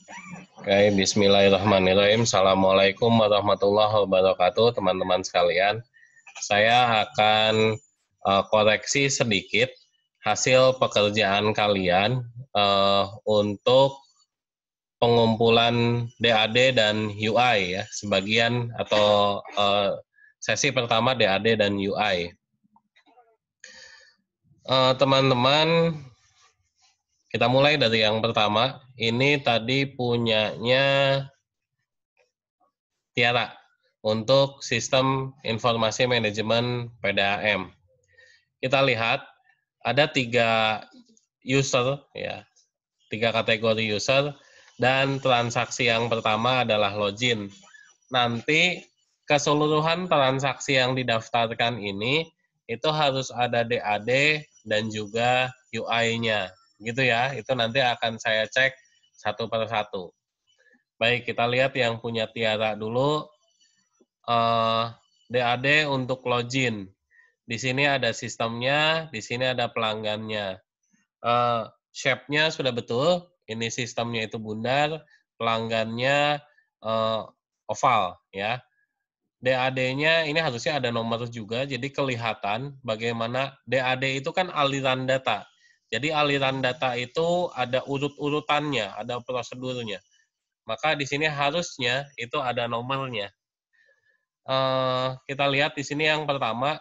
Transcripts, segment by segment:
Oke, bismillahirrahmanirrahim. Assalamualaikum warahmatullahi wabarakatuh, teman-teman sekalian. Saya akan koreksi sedikit hasil pekerjaan kalian untuk pengumpulan DAD dan UI ya, sebagian atau sesi pertama DAD dan UI. Teman-teman, kita mulai dari yang pertama. Ini tadi punyanya Tiara untuk sistem informasi manajemen PDAM. Kita lihat ada 3 user ya, 3 kategori user, dan transaksi yang pertama adalah login. Nanti keseluruhan transaksi yang didaftarkan ini itu harus ada DAD dan juga UI-nya, gitu ya. Itu nanti akan saya cek satu per satu. Baik, kita lihat yang punya Tiara dulu. DAD untuk login. Di sini ada sistemnya, di sini ada pelanggannya. Shape-nya sudah betul, ini sistemnya itu bundar, pelanggannya oval ya. DAD-nya ini harusnya ada nomor juga, jadi kelihatan bagaimana DAD itu kan aliran data. Jadi aliran data itu ada urut-urutannya, ada prosedurnya. Maka di sini harusnya itu ada nomornya. Kita lihat di sini yang pertama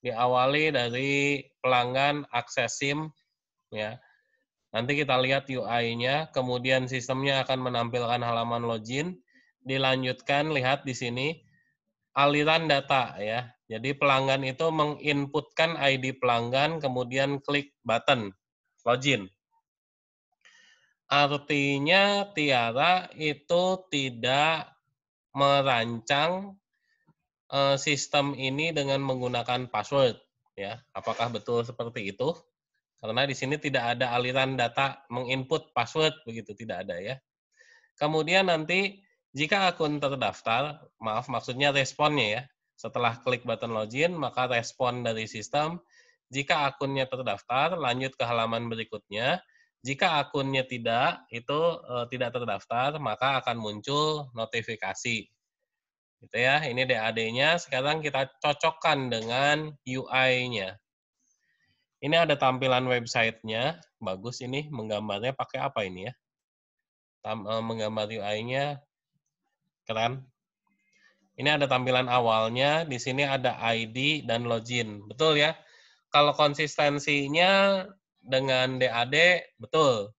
diawali dari pelanggan akses SIM ya. Nanti kita lihat UI-nya, kemudian sistemnya akan menampilkan halaman login, dilanjutkan lihat di sini aliran data ya. Jadi pelanggan itu menginputkan ID pelanggan, kemudian klik button login. Artinya Tiara itu tidak merancang sistem ini dengan menggunakan password ya. Apakah betul seperti itu? Karena di sini tidak ada aliran data menginput password begitu, tidak ada ya. Kemudian nanti jika akun terdaftar, maksudnya responnya ya. Setelah klik button login, maka respon dari sistem. Jika akunnya terdaftar, lanjut ke halaman berikutnya. Jika akunnya tidak, itu tidak terdaftar, maka akan muncul notifikasi. Gitu ya, ini DAD-nya. Sekarang kita cocokkan dengan UI-nya. Ini ada tampilan website-nya. Bagus ini, menggambarnya pakai apa ini ya? Menggambar UI-nya keren. Ini ada tampilan awalnya, di sini ada ID dan login. Betul ya? Kalau konsistensinya dengan DAD, betul.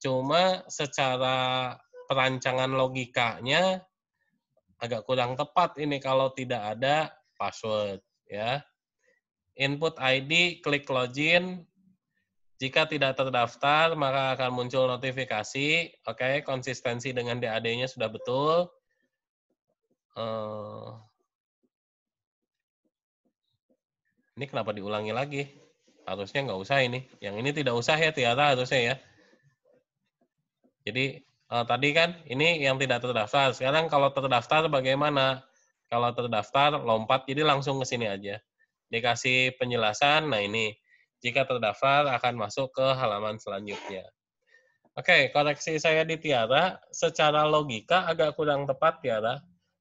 Cuma secara perancangan logikanya agak kurang tepat ini kalau tidak ada password ya. Input ID, klik login. Jika tidak terdaftar, maka akan muncul notifikasi. Oke, konsistensi dengan DAD-nya sudah betul. Ini kenapa diulangi lagi? Harusnya nggak usah ini. Yang ini tidak usah ya, Tiara harusnya ya. Jadi tadi kan ini yang tidak terdaftar. Sekarang kalau terdaftar bagaimana? Kalau terdaftar lompat, jadi langsung ke sini aja. Dikasih penjelasan, nah ini. Jika terdaftar akan masuk ke halaman selanjutnya. Oke, koreksi saya di Tiara, secara logika agak kurang tepat Tiara.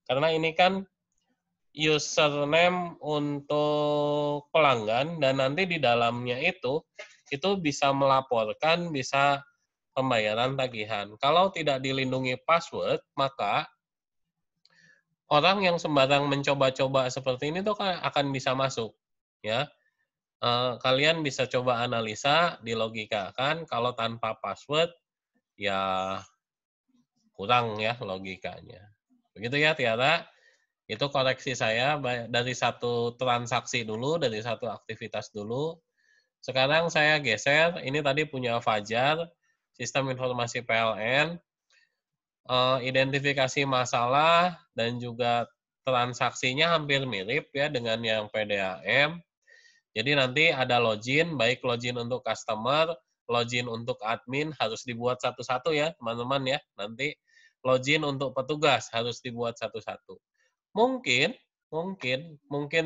Karena ini kan username untuk pelanggan dan nanti di dalamnya itu bisa melaporkan, bisa pembayaran tagihan. Kalau tidak dilindungi password, maka orang yang sembarang mencoba-coba seperti ini tuh akan bisa masuk, ya. Kalian bisa coba analisa, dilogikakan, kalau tanpa password, ya kurang ya logikanya. Begitu ya Tiara, itu koreksi saya dari satu transaksi dulu, dari satu aktivitas dulu. Sekarang saya geser, ini tadi punya Fajar, sistem informasi PLN, identifikasi masalah dan juga transaksinya hampir mirip ya dengan yang PDAM. Jadi nanti ada login, baik login untuk customer, login untuk admin harus dibuat satu-satu ya teman-teman ya. Nanti login untuk petugas harus dibuat satu-satu. Mungkin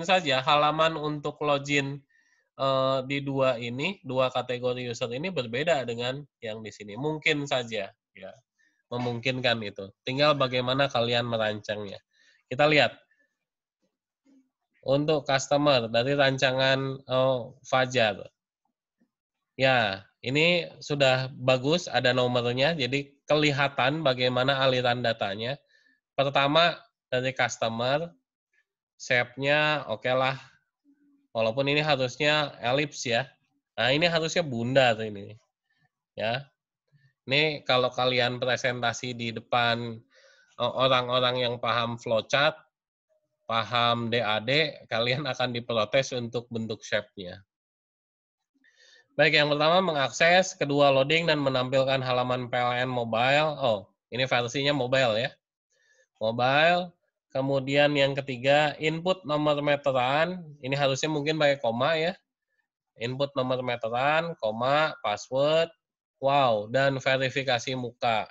saja halaman untuk login di dua kategori user ini berbeda dengan yang di sini. Mungkin saja ya. memungkinkan itu. Tinggal bagaimana kalian merancangnya. Kita lihat. Untuk customer dari rancangan Fajar. Ya, ini sudah bagus, ada nomornya, jadi kelihatan bagaimana aliran datanya. Pertama, dari customer, shape-nya oke lah. Walaupun ini harusnya elips ya. Nah, ini harusnya bundar ini. Ya. Ini kalau kalian presentasi di depan orang-orang yang paham flowchart, paham DAD, kalian akan diprotes untuk bentuk shape-nya. Baik, yang pertama mengakses, kedua loading dan menampilkan halaman PLN mobile. Oh, ini versinya mobile ya. Mobile. Kemudian yang ketiga, input nomor meteran. Ini harusnya mungkin pakai koma ya. Input nomor meteran, koma, password, wow, dan verifikasi muka.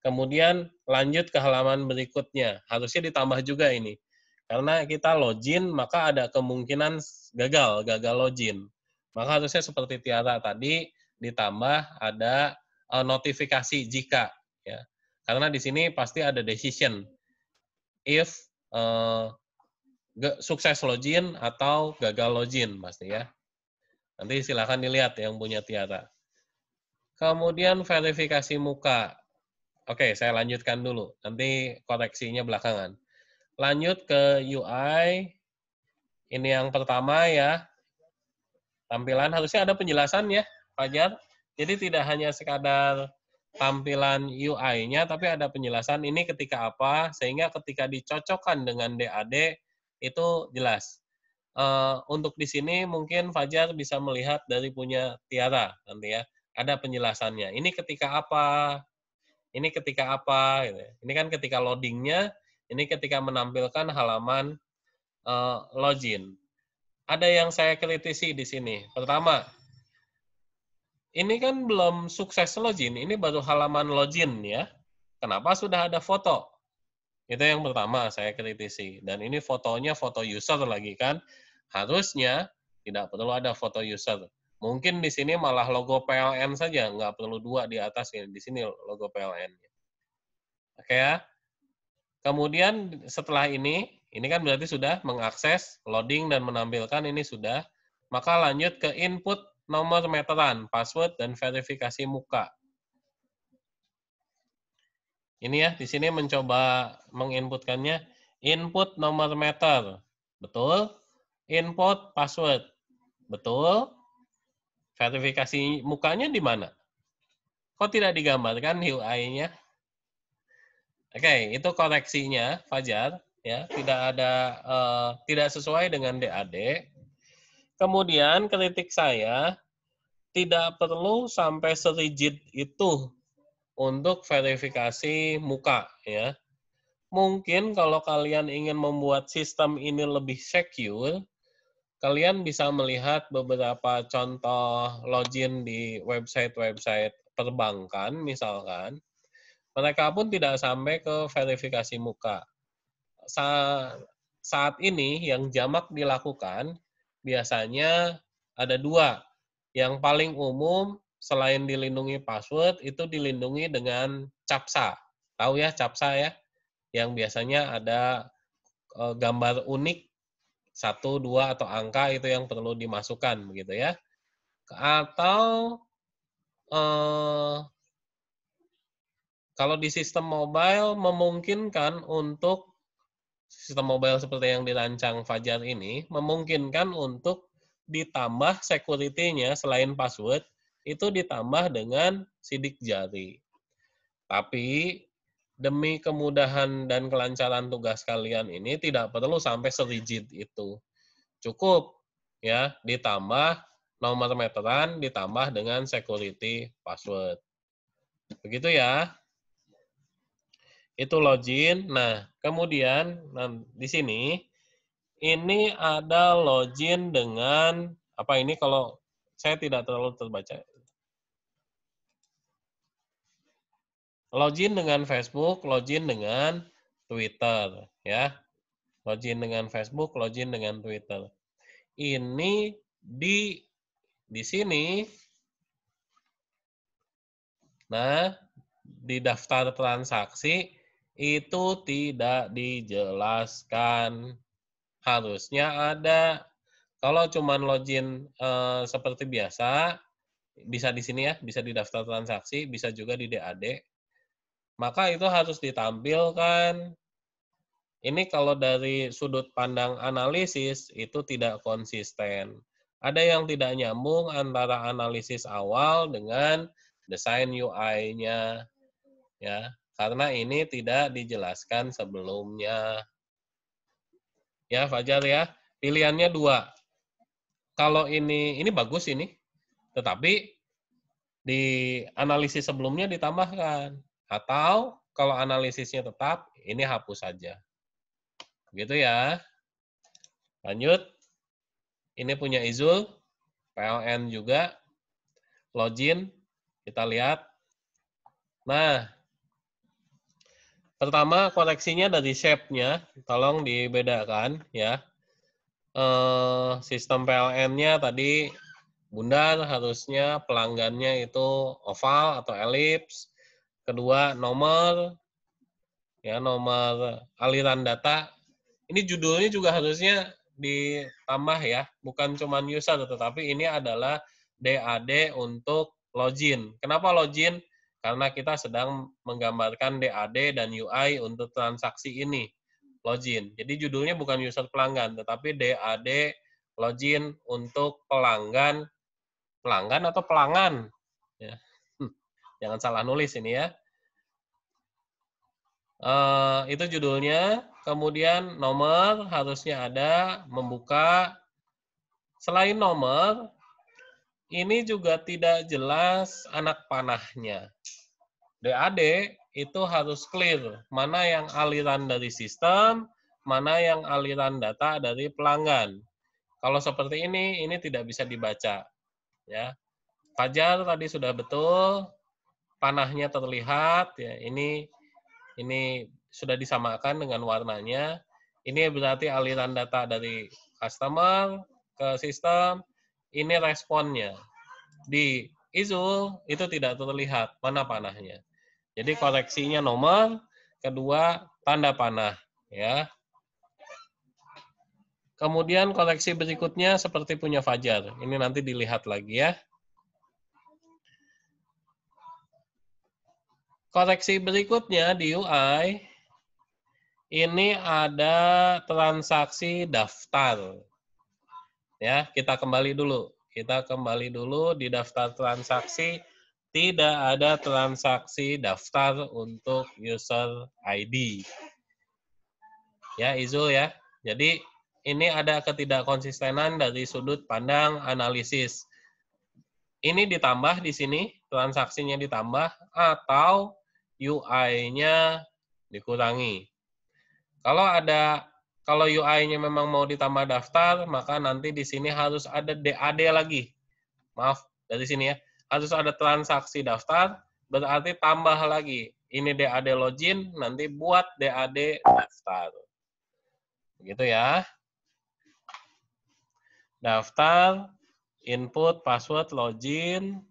Kemudian lanjut ke halaman berikutnya. Harusnya ditambah juga ini. Karena kita login, maka ada kemungkinan gagal login. Maka harusnya seperti Tiara tadi, ditambah ada notifikasi jika. Ya. Karena di sini pasti ada decision. If sukses login atau gagal login pasti ya. Nanti silakan dilihat yang punya Tiara. Kemudian verifikasi muka. Oke, saya lanjutkan dulu. Nanti koreksinya belakangan. Lanjut ke UI. Ini yang pertama ya. Tampilan harusnya ada penjelasan ya, Fajar. Jadi tidak hanya sekadar tampilan UI-nya, tapi ada penjelasan ini ketika apa, sehingga ketika dicocokkan dengan DAD, itu jelas. Untuk di sini mungkin Fajar bisa melihat dari punya Tiara nanti ya. Ada penjelasannya. Ini ketika apa, ini ketika apa. Gitu. Ini kan ketika loadingnya, ini ketika menampilkan halaman login. Ada yang saya kritisi di sini. Pertama, ini kan belum sukses login, ini baru halaman login ya. Kenapa sudah ada foto? Itu yang pertama saya kritisi. Dan ini fotonya foto user lagi kan. Harusnya tidak perlu ada foto user. Mungkin di sini malah logo PLN saja, nggak perlu dua di atas, di sini logo PLN. Oke ya. Kemudian setelah ini kan berarti sudah mengakses, loading, dan menampilkan ini sudah. Maka lanjut ke input nomor meteran, password, dan verifikasi muka. Ini ya, di sini mencoba menginputkannya. Input nomor meter, betul. Input password, betul. Verifikasi mukanya di mana? Kok tidak digambarkan UI-nya? Oke, itu koreksinya, Fajar. Ya, tidak sesuai dengan DAD. Kemudian kritik saya, tidak perlu sampai serigid itu untuk verifikasi muka ya. Mungkin kalau kalian ingin membuat sistem ini lebih secure, kalian bisa melihat beberapa contoh login di website-website perbankan misalkan. Mereka pun tidak sampai ke verifikasi muka. Saat ini yang jamak dilakukan biasanya ada dua. Yang paling umum selain dilindungi password itu dilindungi dengan CAPTCHA. Tahu ya CAPTCHA ya? Yang biasanya ada gambar unik 1, 2 atau angka itu yang perlu dimasukkan begitu ya. Atau kalau di sistem mobile memungkinkan untuk sistem mobile seperti yang dirancang Fajar ini memungkinkan untuk ditambah security-nya selain password itu ditambah dengan sidik jari. Tapi demi kemudahan dan kelancaran tugas kalian ini tidak perlu sampai serigid itu. Cukup ya ditambah nomor meteran ditambah dengan security password. Begitu ya. Itu login. Nah, kemudian di sini ini ada login dengan apa ini kalau saya tidak terlalu terbaca. Login dengan Facebook, login dengan Twitter ya. Login dengan Facebook, login dengan Twitter. Ini di sini. Nah, di daftar transaksi itu tidak dijelaskan. Harusnya ada. Kalau cuman login seperti biasa, bisa di sini ya, bisa di daftar transaksi, bisa juga di DAD, maka itu harus ditampilkan. Ini kalau dari sudut pandang analisis, itu tidak konsisten. Ada yang tidak nyambung antara analisis awal dengan desain UI-nya, ya, karena ini tidak dijelaskan sebelumnya. Ya, Fajar ya, pilihannya dua. Kalau ini bagus ini, tetapi di analisis sebelumnya ditambahkan. Atau kalau analisisnya tetap, ini hapus saja. Gitu ya. Lanjut. Ini punya Izul, PLN juga, login, kita lihat. Nah, pertama koreksinya dari shape-nya, tolong dibedakan ya. Sistem PLN-nya tadi bundar, harusnya pelanggannya itu oval atau elips. Kedua, nomor, ya nomor aliran data. Ini judulnya juga harusnya ditambah ya, bukan cuma user, tetapi ini adalah DAD untuk login. Kenapa login? Karena kita sedang menggambarkan DAD dan UI untuk transaksi ini, login. Jadi judulnya bukan user pelanggan, tetapi DAD login untuk pelanggan atau pelanggan. Ya. Jangan salah nulis ini ya. Itu judulnya, kemudian nomor harusnya ada, membuka. Selain nomor, ini juga tidak jelas anak panahnya. DAD itu harus clear, mana yang aliran dari sistem, mana yang aliran data dari pelanggan. Kalau seperti ini tidak bisa dibaca. Ya. Fajar tadi sudah betul, panahnya terlihat, ya ini sudah disamakan dengan warnanya. Ini berarti aliran data dari customer ke sistem, ini responnya. Di Izul itu tidak terlihat mana panahnya. Jadi koreksinya nomor, kedua tanda panah, ya. Kemudian koreksi berikutnya seperti punya Fajar. Ini nanti dilihat lagi ya. Koreksi berikutnya di UI, ini ada transaksi daftar. Ya, kita kembali dulu. Kita kembali dulu di daftar transaksi, tidak ada transaksi daftar untuk user ID. Ya, Izul ya. Jadi, ini ada ketidakkonsistenan dari sudut pandang analisis. Ini ditambah di sini, transaksinya ditambah, atau UI-nya dikurangi. Kalau UI-nya memang mau ditambah daftar, maka nanti di sini harus ada DAD lagi. Maaf, dari sini ya. Harus ada transaksi daftar, berarti tambah lagi. Ini DAD login, nanti buat DAD daftar. Begitu ya. Daftar, input, password, login.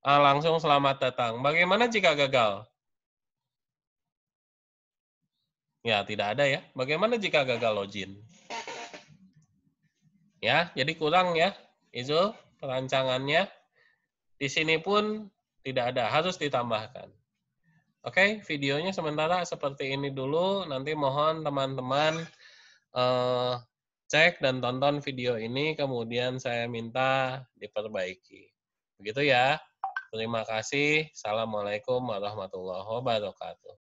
Langsung selamat datang. Bagaimana jika gagal? Ya, tidak ada ya. Bagaimana jika gagal login? Ya, jadi kurang ya, Izul, perancangannya. Di sini pun tidak ada, harus ditambahkan. Oke, videonya sementara seperti ini dulu. Nanti mohon teman-teman cek dan tonton video ini, kemudian saya minta diperbaiki. Begitu ya. Terima kasih. Assalamualaikum warahmatullahi wabarakatuh.